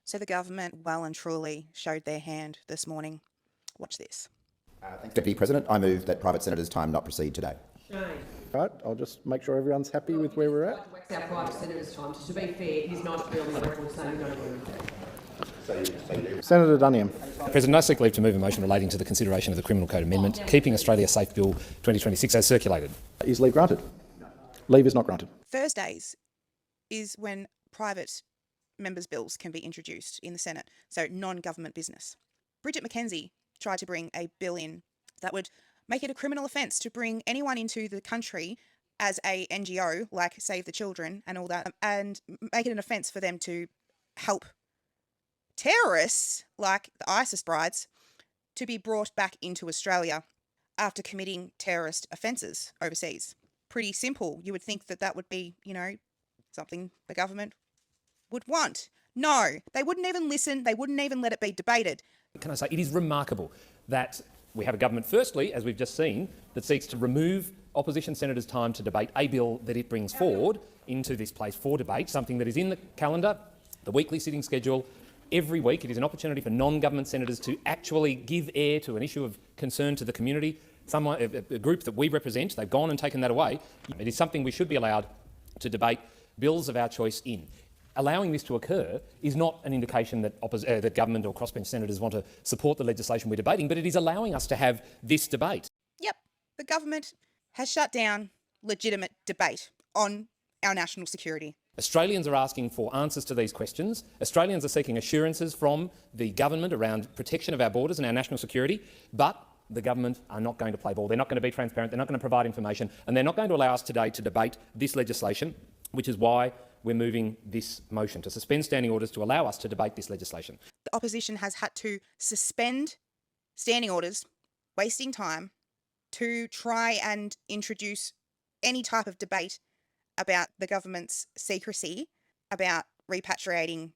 So the government well and truly showed their hand this morning. Watch this. Thanks, Deputy President. I move that private senators' time not proceed today. Right, I'll just make sure everyone's happy with where we're at. Our private senators' time. To be fair, it is nice to be on the record saying we don't agree with that. Senator Duniam. President, I seek leave to move a motion relating to the consideration of the Criminal Code Amendment, Keeping Australia Safe Bill 2026 as circulated. Is leave granted? Leave is not granted. Thursdays is when private members' bills can be introduced in the Senate, so non-government business. Bridget Mackenzie tried to bring a bill in that would make it a criminal offence to bring anyone into the country as a NGO, like Save the Children and all that, and make it an offence for them to help terrorists, like the ISIS brides, to be brought back into Australia after committing terrorist offences overseas. Pretty simple. You would think that that would be, something the government would want. No, they wouldn't even listen. They wouldn't even let it be debated. Can I say, it is remarkable that we have a government, firstly, as we've just seen, that seeks to remove opposition senators' time to debate a bill that it brings forward into this place for debate, something that is in the calendar, the weekly sitting schedule. Every week it is an opportunity for non-government senators to actually give air to an issue of concern to the community. A group that we represent, they've gone and taken that away. It is something we should be allowed to debate bills of our choice in. Allowing this to occur is not an indication that government or crossbench senators want to support the legislation we're debating, but it is allowing us to have this debate. Yep, the government has shut down legitimate debate on our national security. Australians are asking for answers to these questions. Australians are seeking assurances from the government around protection of our borders and our national security, but the government are not going to play ball. They're not going to be transparent. They're not going to provide information, and they're not going to allow us today to debate this legislation, which is why we're moving this motion to suspend standing orders to allow us to debate this legislation. The opposition has had to suspend standing orders, wasting time, to try and introduce any type of debate about the government's secrecy about repatriating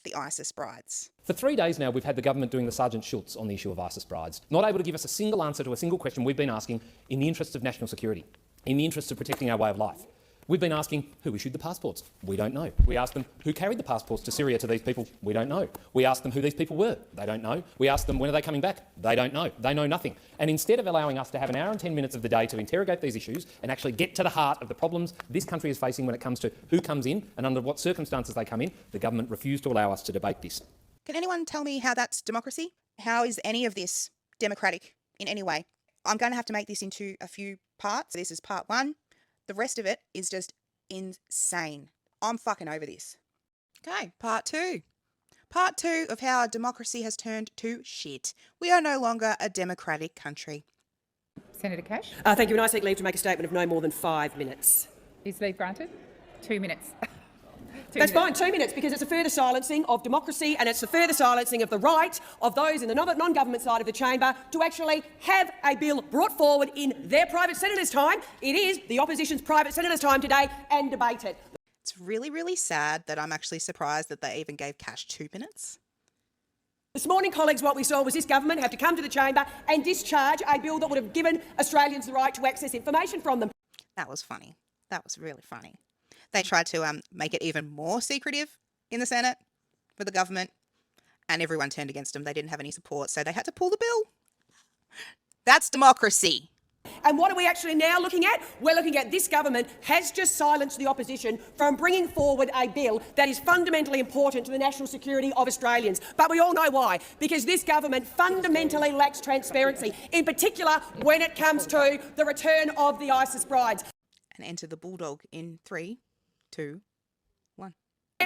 the ISIS brides. For 3 days now, we've had the government doing the Sergeant Schultz on the issue of ISIS brides, not able to give us a single answer to a single question we've been asking in the interests of national security, in the interests of protecting our way of life. We've been asking who issued the passports. We don't know. We asked them who carried the passports to Syria to these people. We don't know. We asked them who these people were. They don't know. We asked them when are they coming back. They don't know. They know nothing. And instead of allowing us to have an hour and 10 minutes of the day to interrogate these issues and actually get to the heart of the problems this country is facing when it comes to who comes in and under what circumstances they come in, the government refused to allow us to debate this. Can anyone tell me how that's democracy? How is any of this democratic in any way? I'm going to have to make this into a few parts. This is part one. The rest of it is just insane. I'm fucking over this. Okay, part two. Part two of how our democracy has turned to shit. We are no longer a democratic country. Senator Cash. Thank you, and I seek leave to make a statement of no more than 5 minutes. Is leave granted? 2 minutes. That's fine, 2 minutes, because it's a further silencing of democracy and it's a further silencing of the right of those in the non-government side of the chamber to actually have a bill brought forward in their private senators' time. It is the opposition's private senators' time today, and debate it. It's really, really sad that I'm actually surprised that they even gave Cash 2 minutes. This morning, colleagues, what we saw was this government have to come to the chamber and discharge a bill that would have given Australians the right to access information from them. That was funny. That was really funny. They tried to make it even more secretive in the Senate for the government, and everyone turned against them. They didn't have any support, so they had to pull the bill. That's democracy. And what are we actually now looking at? We're looking at this government has just silenced the opposition from bringing forward a bill that is fundamentally important to the national security of Australians. But we all know why. Because this government fundamentally lacks transparency, in particular when it comes to the return of the ISIS brides. And enter the bulldog in 3, 2, 1.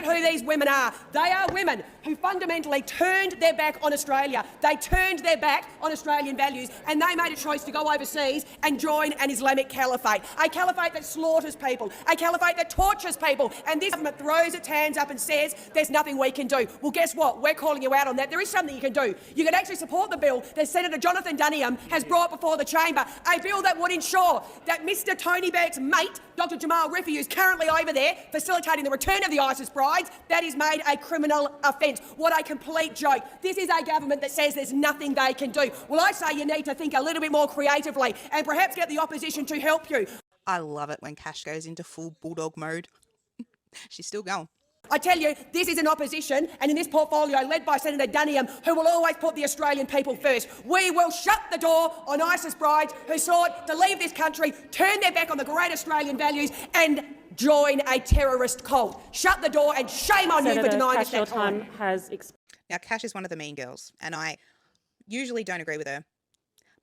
Who these women are. They are women who fundamentally turned their back on Australia. They turned their back on Australian values, and they made a choice to go overseas and join an Islamic caliphate. A caliphate that slaughters people, a caliphate that tortures people, and this government throws its hands up and says there's nothing we can do. Well, guess what? We're calling you out on that. There is something you can do. You can actually support the bill that Senator Jonathan Duniam has brought before the chamber, a bill that would ensure that Mr Tony Beck's mate, Dr Jamal Rifi, who's currently over there facilitating the return of the ISIS brides, that is made a criminal offence. What a complete joke. This is a government that says there's nothing they can do. Well, I say you need to think a little bit more creatively and perhaps get the opposition to help you. I love it when Cash goes into full bulldog mode. She's still going. I tell you, this is an opposition, and in this portfolio led by Senator Duniam, who will always put the Australian people first. We will shut the door on ISIS brides who sought to leave this country, turn their back on the great Australian values and join a terrorist cult. Shut the door, and shame on you for denying us that time. Now, Cash is one of the mean girls, and I usually don't agree with her,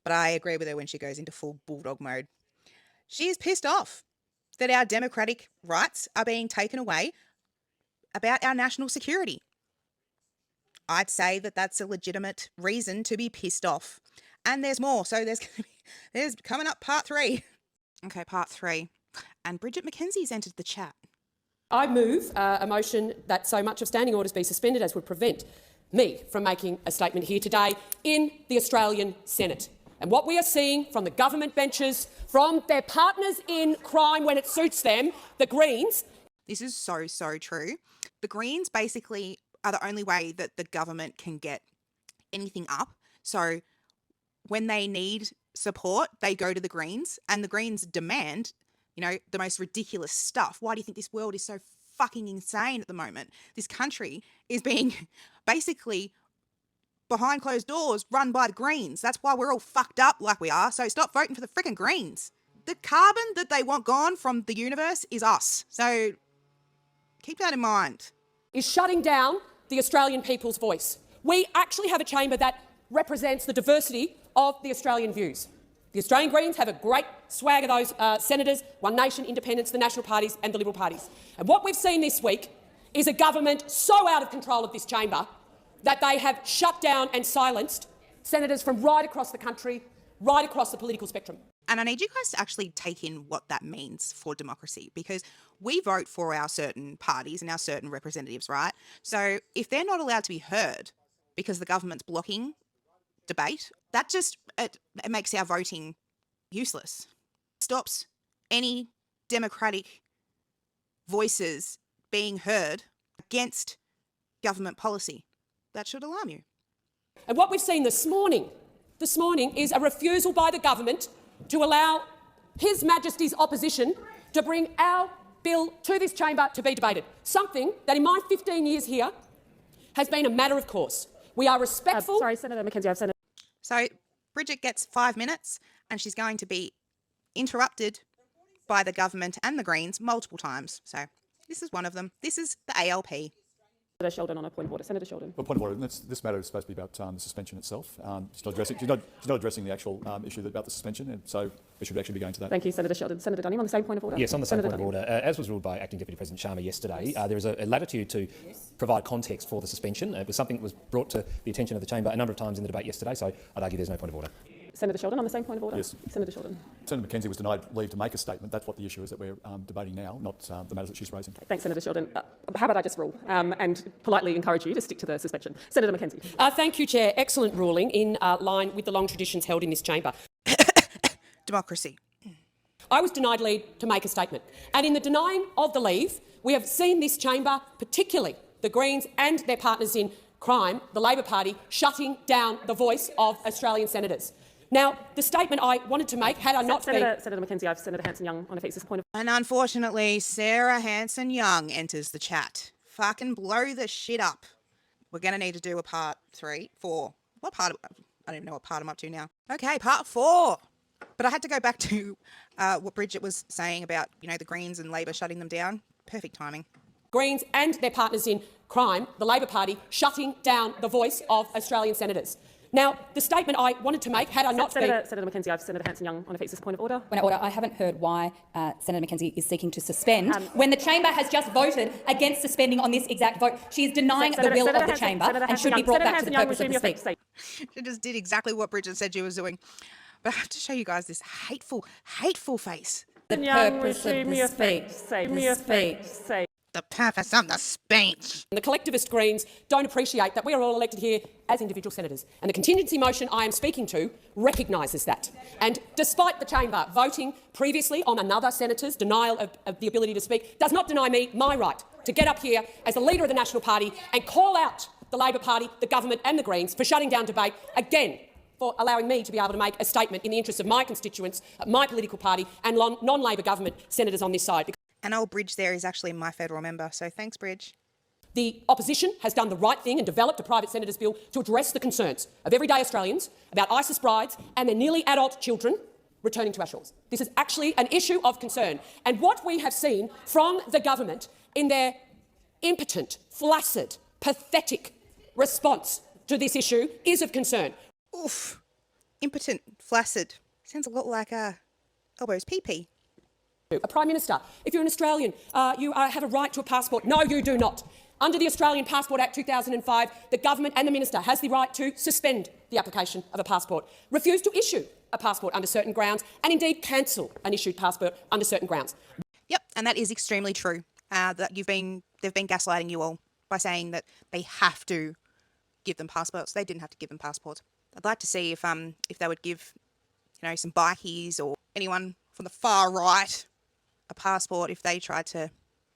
but I agree with her when she goes into full bulldog mode. She is pissed off that our democratic rights are being taken away about our national security. I'd say that that's a legitimate reason to be pissed off. And there's more. So there's coming up part 3. Okay, part 3. And Bridget Mackenzie's entered the chat. I move a motion that so much of standing orders be suspended as would prevent me from making a statement here today in the Australian Senate. And what we are seeing from the government benches, from their partners in crime when it suits them, the Greens. This is so, so true. The Greens basically are the only way that the government can get anything up. So when they need support, they go to the Greens, and the Greens demand, the most ridiculous stuff. Why do you think this world is so fucking insane at the moment? This country is being basically behind closed doors run by the Greens. That's why we're all fucked up like we are. So stop voting for the freaking Greens. The carbon that they want gone from the universe is us. So keep that in mind. Is shutting down the Australian people's voice. We actually have a chamber that represents the diversity of the Australian views. The Australian Greens have a great swag of those senators, One Nation, Independents, the National Parties and the Liberal Parties. And what we've seen this week is a government so out of control of this chamber that they have shut down and silenced senators from right across the country, right across the political spectrum. And I need you guys to actually take in what that means for democracy, because we vote for our certain parties and our certain representatives, right? So if they're not allowed to be heard because the government's blocking debate, that just it makes our voting useless. Stops any democratic voices being heard against government policy. That should alarm you. And what we've seen this morning is a refusal by the government to allow His Majesty's opposition to bring our bill to this chamber to be debated. Something that in my 15 years here has been a matter of course. We are respectful. Sorry, Senator Mackenzie, I've Senator. So Bridget gets 5 minutes and she's going to be interrupted by the government and the Greens multiple times. So this is one of them. This is the ALP. Senator Sheldon on a point of order. Senator Sheldon. Well, point of order. This matter is supposed to be about the suspension itself. She's not addressing the actual issue about the suspension, and so we should actually be going to that. Thank you, Senator Sheldon. Senator Duniam on the same point of order. Yes, on the same Senator point of order. As was ruled by Acting Deputy President Sharma yesterday, there is a latitude to provide context for the suspension. It was something that was brought to the attention of the chamber a number of times in the debate yesterday, so I'd argue there's no point of order. Senator Sheldon on the same point of order. Yes. Senator Sheldon. Senator Mackenzie was denied leave to make a statement. That's what the issue is that we're debating now, not the matters that she's raising. Thanks, Senator Sheldon. How about I just rule and politely encourage you to stick to the suspension? Senator Mackenzie. Thank you, Chair. Excellent ruling in line with the long traditions held in this chamber. Democracy. I was denied leave to make a statement. And in the denying of the leave, we have seen this chamber, particularly the Greens and their partners in crime, the Labor Party, shutting down the voice of Australian senators. Now, the statement I wanted to make, had I not been... Senator Mackenzie, I have Senator Hanson-Young on a fixed point of... And unfortunately, Sarah Hanson-Young enters the chat. Fucking blow the shit up. We're going to need to do a part 4. What part? I don't even know what part I'm up to now. Okay, part 4. But I had to go back to what Bridget was saying about, the Greens and Labor shutting them down. Perfect timing. Greens and their partners in crime, the Labor Party, shutting down the voice of Australian senators. Now, the statement I wanted to make, had I not been... Senator Mackenzie, I have Senator Hanson-Young on a fixed point of order. Point of order. I haven't heard why Senator Mackenzie is seeking to suspend when the chamber has just voted against suspending on this exact vote. She is denying the will of the chamber and should be brought back to the purpose of the speech. She just did exactly what Bridget said she was doing. But I have to show you guys this hateful face. The purpose of the speech. The purpose of the speech. The collectivist Greens don't appreciate that we are all elected here as individual senators. And the contingency motion I am speaking to recognises that. And despite the chamber voting previously on another senator's denial of the ability to speak, does not deny me my right to get up here as the leader of the National Party and call out the Labor Party, the government and the Greens for shutting down debate again, for allowing me to be able to make a statement in the interests of my constituents, my political party and non-Labor government senators on this side. And old Bridge there is actually my federal member, so thanks, Bridge. The opposition has done the right thing and developed a private senator's bill to address the concerns of everyday Australians about ISIS brides and their nearly adult children returning to our shores. This is actually an issue of concern. And what we have seen from the government in their impotent, flaccid, pathetic response to this issue is of concern. Oof. Impotent, flaccid. Sounds a lot like Elbows pee-pee. A Prime Minister, if you're an Australian, you have a right to a passport. No, you do not. Under the Australian Passport Act 2005, the government and the minister has the right to suspend the application of a passport, refuse to issue a passport under certain grounds, and indeed cancel an issued passport under certain grounds. Yep, and that is extremely true. That they've been gaslighting you all by saying that they have to give them passports. They didn't have to give them passports. I'd like to see if they would give, some bikies or anyone from the far right a passport if they tried to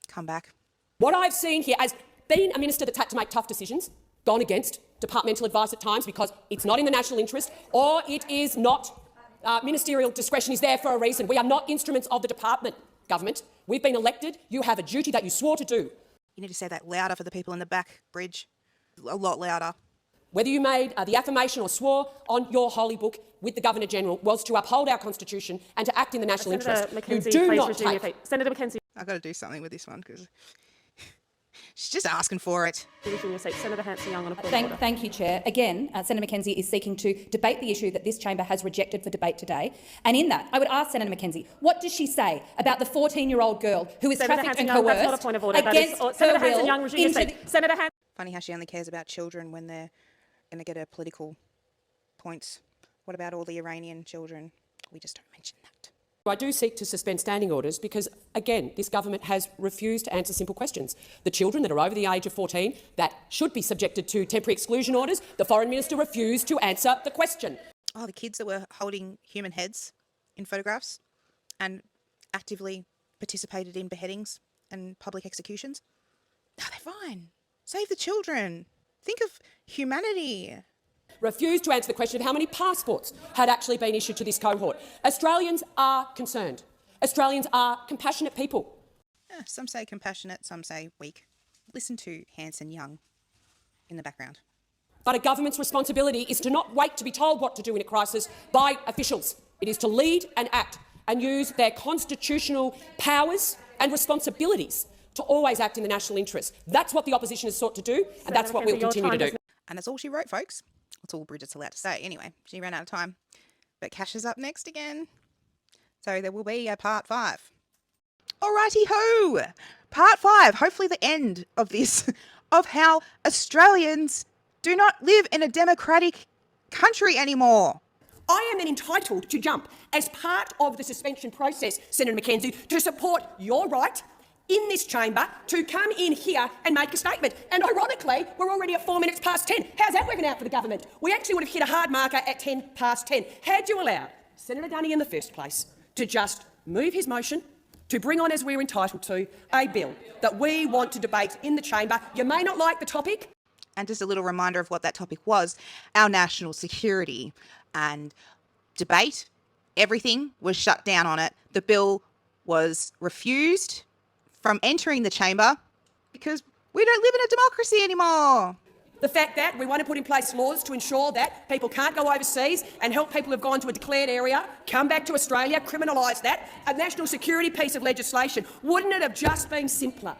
come back. What I've seen here as being a minister that's had to make tough decisions, gone against departmental advice at times because it's not in the national interest or it is not ministerial discretion is there for a reason. We are not instruments of the department, government. We've been elected. You have a duty that you swore to do. You need to say that louder for the people in the back, Bridge. A lot louder. Whether you made the affirmation or swore on your holy book with the Governor-General was to uphold our Constitution and to act in the national interest. Mackenzie, you do please not resume your take... feet. Senator Mackenzie. I've got to do something with this one because she's just asking for it. Resume your seat. Senator Hanson-Young on a point of order. Thank you, Chair. Again, Senator Mackenzie is seeking to debate the issue that this chamber has rejected for debate today. And in that, I would ask Senator Mackenzie, what does she say about the 14-year-old girl who is trafficked and coerced that's not a point of order. against her Senator will Hanson-Young, resume your seat. Senator Hanson. Funny how she only cares about children when they're going to get her political points. What about all the Iranian children? We just don't mention that. I do seek to suspend standing orders because, again, this government has refused to answer simple questions. The children that are over the age of 14 that should be subjected to temporary exclusion orders, the Foreign Minister refused to answer the question. Oh, the kids that were holding human heads in photographs and actively participated in beheadings and public executions? No, they're fine. Save the children. Think of humanity. Refused to answer the question of how many passports had actually been issued to this cohort. Australians are concerned. Australians are compassionate people. Yeah, some say compassionate, some say weak. Listen to Hanson-Young in the background. But a government's responsibility is to not wait to be told what to do in a crisis by officials. It is to lead and act and use their constitutional powers and responsibilities to always act in the national interest. That's what the opposition has sought to do, and that's what we'll continue to do. And that's all she wrote, folks. That's all Bridget's allowed to say. Anyway, she ran out of time. But Cash is up next again. So there will be a part 5. Alrighty-ho! Part 5, hopefully the end of this, of how Australians do not live in a democratic country anymore. I am then entitled to jump as part of the suspension process, Senator Mackenzie, to support your right in this chamber to come in here and make a statement. And ironically, we're already at 4 minutes past 10. How's that working out for the government? We actually would have hit a hard marker at 10 past 10. Had you allowed Senator Dunny in the first place to just move his motion to bring on, as we're entitled to, a bill that we want to debate in the chamber? You may not like the topic. And just a little reminder of what that topic was, our national security and debate. Everything was shut down on it. The bill was refused from entering the chamber because we don't live in a democracy anymore. The fact that we want to put in place laws to ensure that people can't go overseas and help people who've gone to a declared area come back to Australia, criminalise that, a national security piece of legislation. Wouldn't it have just been simpler?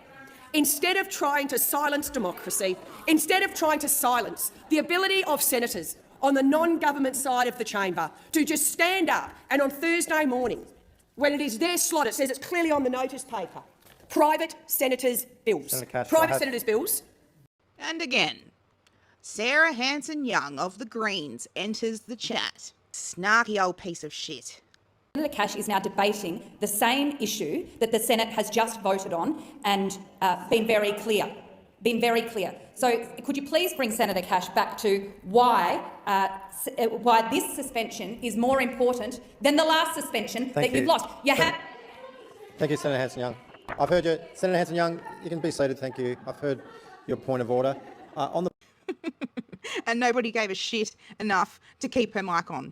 Instead of trying to silence democracy, instead of trying to silence the ability of senators on the non-government side of the chamber to just stand up and on Thursday morning, when it is their slot, it says it's clearly on the notice paper, private senators' bills. Private senators' bills. And again, Sarah Hanson-Young of the Greens enters the chat. Snarky old piece of shit. Senator Cash is now debating the same issue that the Senate has just voted on and been very clear. So could you please bring Senator Cash back to why this suspension is more important than the last suspension you've lost? Thank you, Senator Hanson-Young. I've heard you. Senator Hanson-Young, you can be seated, thank you. I've heard your point of order. And nobody gave a shit enough to keep her mic on.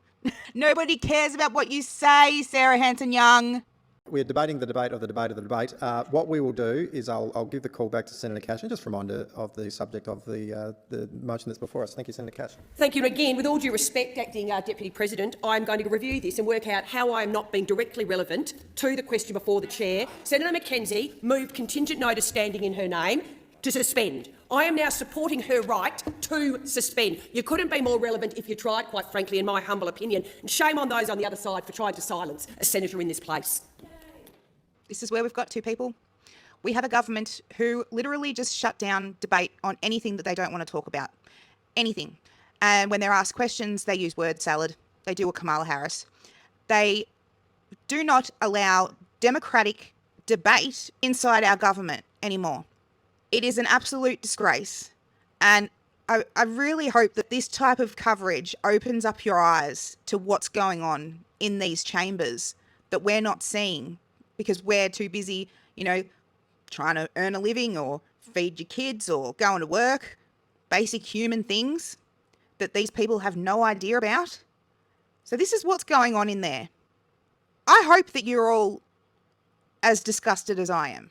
Nobody cares about what you say, Sarah Hanson-Young. We're debating the debate of the debate of the debate. What we will do is I'll give the call back to Senator Cash and just remind her of the subject of the motion that's before us. Thank you, Senator Cash. Thank you. And again, with all due respect, Acting Deputy President, I'm going to review this and work out how I am not being directly relevant to the question before the chair. Senator Mackenzie moved contingent notice standing in her name to suspend. I am now supporting her right to suspend. You couldn't be more relevant if you tried, quite frankly, in my humble opinion. And shame on those on the other side for trying to silence a senator in this place. This is where we've got to, people. We have a government who literally just shut down debate on anything that they don't want to talk about. Anything. And when they're asked questions, they use word salad. They do a Kamala Harris. They do not allow democratic debate inside our government anymore. It is an absolute disgrace. And I really hope that this type of coverage opens up your eyes to what's going on in these chambers that we're not seeing because we're too busy, trying to earn a living or feed your kids or going to work. Basic human things that these people have no idea about. So this is what's going on in there. I hope that you're all as disgusted as I am.